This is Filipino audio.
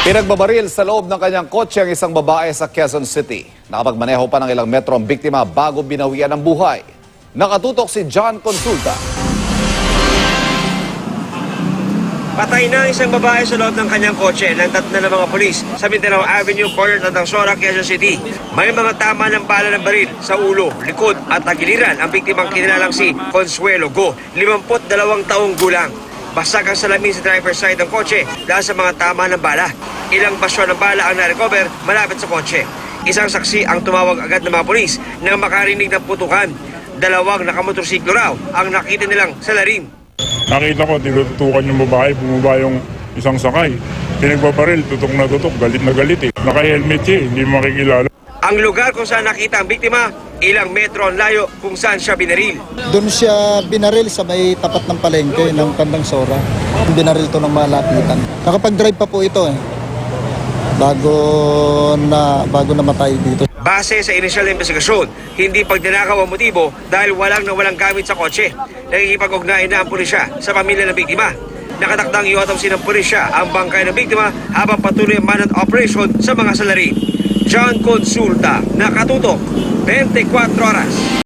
Pinagbabaril sa loob ng kanyang kotse ang isang babae sa Quezon City. Nakapagmaneho pa ng ilang metro ang biktima bago binawian ng buhay. Nakatutok si John Consulta. Patay na isang babae sa loob ng kanyang kotse ng tatlo ng mga pulis sa Mindanao Avenue, corner ng Tangsora, Quezon City. May mga tama ng bala ng baril sa ulo, likod at tagiliran ang biktimang kinilalang si Consuelo Go, 52 taong gulang. Basag ang salamin sa driver's side ng kotse dahil sa mga tama ng bala. Ilang basyon ng bala ang na-recover malapit sa kotse. Isang saksi ang tumawag agad ng mga pulis nang makarinig ng putukan. Dalawang nakamotorsiklo raw ang nakita nilang salarin. Nakita ko, tinututukan yung babae, bumaba yung isang sakay. Pinagbabaril, tutok na tutok, galit na galit eh. Naka-helmet siya, hindi makikilala. Ang lugar kung saan nakita ang biktima, ilang metro ang layo kung saan siya binaril. Doon siya binaril sa may tapat ng palengke ng Tangsora. Binaril to ng malapitan. Nakapag-drive pa po ito bago namatay dito. Base sa inisyal na investigasyon, hindi pagdinakaw ang motibo dahil walang gamit sa kotse. Nakikipag-ugnayan na ang pulisya sa pamilya ng biktima. Nakatakdang i-autopsy ng pulisya ang bangkay ng biktima habang patuloy ang manhunt operation sa mga salarin. John Consulta, nakatutok, 24 oras.